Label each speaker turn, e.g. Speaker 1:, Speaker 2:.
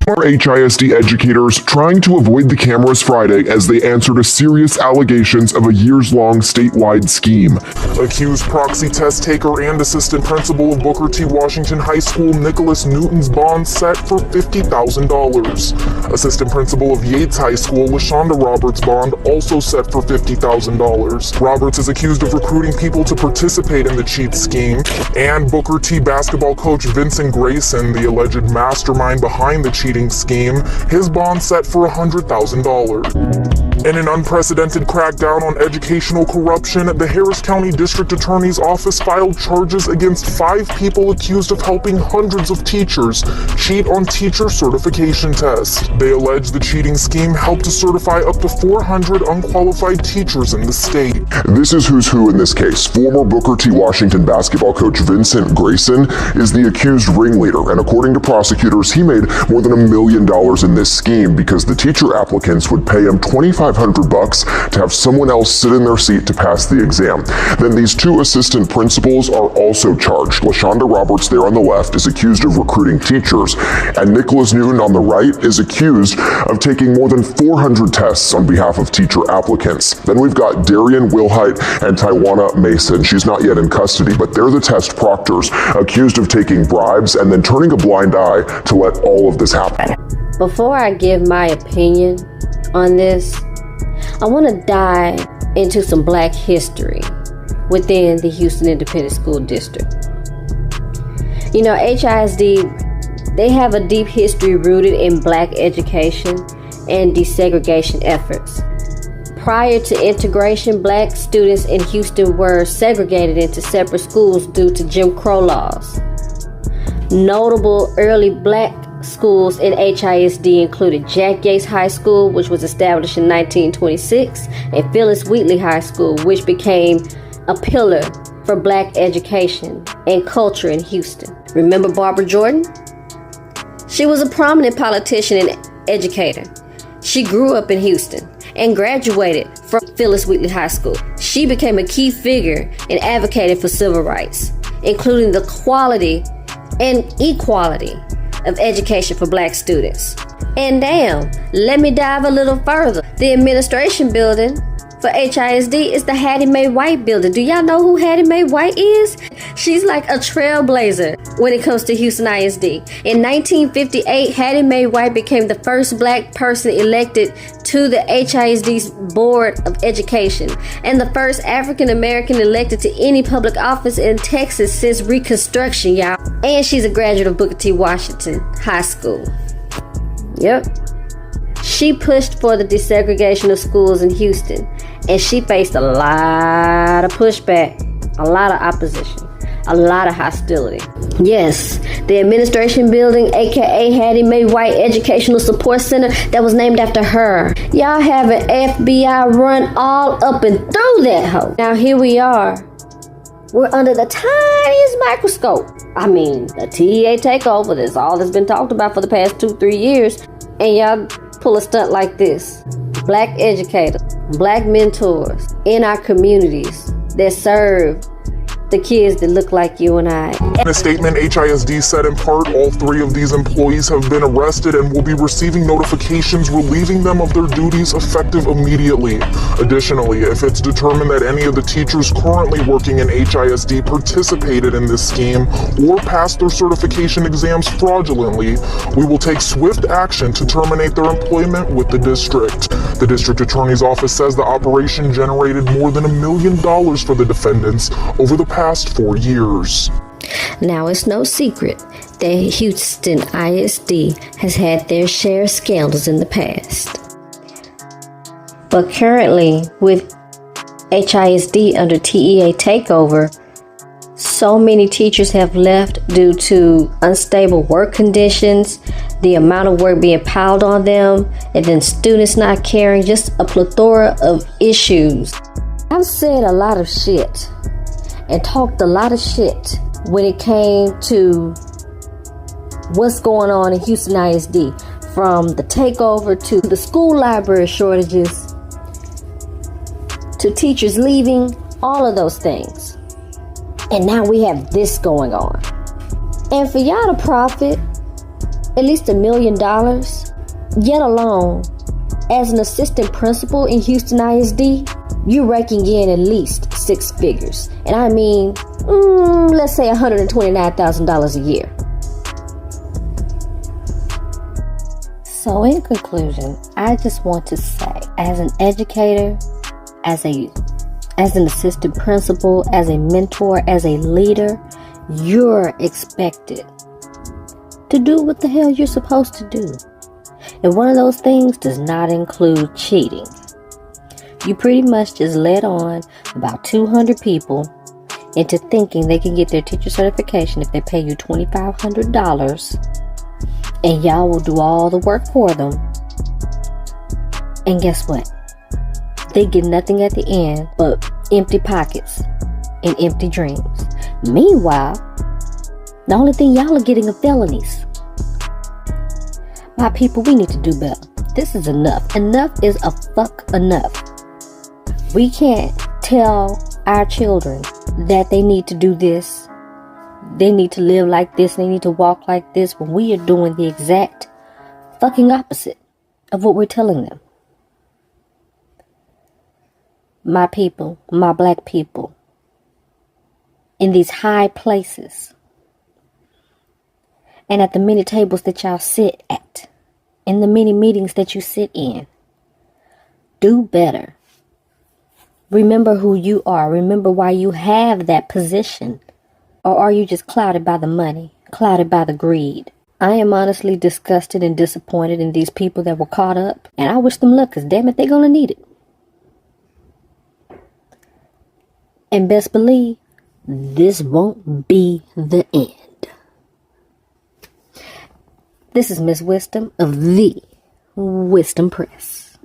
Speaker 1: Former HISD educators trying to avoid the cameras Friday as they answered a serious allegations of a years-long statewide scheme. Accused proxy test taker and assistant principal of Booker T. Washington High School Nicholas Newton's bond set for $50,000. Assistant principal of Yates High School LaShonda Roberts' bond also set for $50,000. Roberts is accused of recruiting people to participate in the cheat scheme, and Booker T. basketball coach Vincent Grayson, the alleged mastermind behind the cheating scheme, his bond set for $100,000. In an unprecedented crackdown on educational corruption, the Harris County District Attorney's Office filed charges against 5 people accused of helping hundreds of teachers cheat on teacher certification tests. They allege the cheating scheme helped to certify up to 400 unqualified teachers in the state. This is who's who in this case. Former Booker T. Washington basketball coach Vincent Grayson is the accused ringleader, and according to prosecutors, he made more than $1 million in this scheme because the teacher applicants would pay him $2,500 to have someone else sit in their seat to pass the exam. Then these 2 assistant principals are also charged. LaShonda Roberts there on the left is accused of recruiting teachers, and Nicholas Newton on the right is accused of taking more than 400 tests on behalf of teacher applicants. Then we've got Darian Wilhite and Tywana Mason. She's not yet in custody, but they're the test proctors accused of taking bribes and then turning a blind eye to let all of this happen.
Speaker 2: Before I give my opinion on this, I want to dive into some Black history within the Houston Independent School District. You know, HISD, they have a deep history rooted in Black education and desegregation efforts. Prior to integration, Black students in Houston were segregated into separate schools due to Jim Crow laws. Notable early Black schools in HISD included Jack Yates High School, which was established in 1926, and Phyllis Wheatley High School, which became a pillar for Black education and culture in Houston. Remember Barbara Jordan? She was a prominent politician and educator. She grew up in Houston and graduated from Phyllis Wheatley High School. She became a key figure in advocating for civil rights, including the quality and equality of education for Black students. And damn, let me dive a little further. The administration building for HISD is the Hattie Mae White building. Do y'all know who Hattie Mae White is? She's like a trailblazer when it comes to Houston ISD. In 1958, Hattie Mae White became the first Black person elected to the HISD's Board of Education and the first African American elected to any public office in Texas since Reconstruction, y'all. And she's a graduate of Booker T. Washington High School. Yep. She pushed for the desegregation of schools in Houston, and she faced a lot of pushback, a lot of opposition, a lot of hostility. Yes, the administration building, aka Hattie Mae White Educational Support Center, that was named after her. Y'all have an FBI run all up and through that hoe. Now here we are. We're under the tiniest microscope. I mean, the TEA takeover, that's all that's been talked about for the past 2-3 years. And y'all pull a stunt like this. Black educators, Black mentors in our communities that serve the kids that look like you and I.
Speaker 1: In a statement, HISD said in part, all 3 of these employees have been arrested and will be receiving notifications relieving them of their duties effective immediately. Additionally, if it's determined that any of the teachers currently working in HISD participated in this scheme or passed their certification exams fraudulently, we will take swift action to terminate their employment with the district. The district attorney's office says the operation generated more than $1 million for the defendants over the past 4 years.
Speaker 2: Now, it's no secret that Houston ISD has had their share of scandals in the past. But currently, with HISD under TEA takeover, so many teachers have left due to unstable work conditions, the amount of work being piled on them, and then students not caring, just a plethora of issues. I've said a lot of shit and talked a lot of shit when it came to what's going on in Houston ISD, from the takeover to the school library shortages to teachers leaving, all of those things. And now we have this going on. And for y'all to profit at least $1 million, yet alone, as an assistant principal in Houston ISD, you're raking in at least 6 figures. And I mean, let's say $129,000 a year. So in conclusion, I just want to say, as an educator, as an assistant principal, as a mentor, as a leader, you're expected to do what the hell you're supposed to do. And one of those things does not include cheating. You pretty much just led on about 200 people into thinking they can get their teacher certification if they pay you $2,500, and y'all will do all the work for them. And guess what? They get nothing at the end but empty pockets and empty dreams. Meanwhile, the only thing y'all are getting are felonies. My people, we need to do better. This is enough. Enough is a fuck enough. We can't tell our children that they need to do this, they need to live like this, they need to walk like this, when we are doing the exact fucking opposite of what we're telling them. My people, my black people, in these high places, and at the many tables that y'all sit at, in the many meetings that you sit in, do better. Remember who you are. Remember why you have that position. Or are you just clouded by the money, clouded by the greed? I am honestly disgusted and disappointed in these people that were caught up, and I wish them luck, because damn it, they're going to need it. And best believe, this won't be the end. This is Miss Wisdom of the Wisdom Press.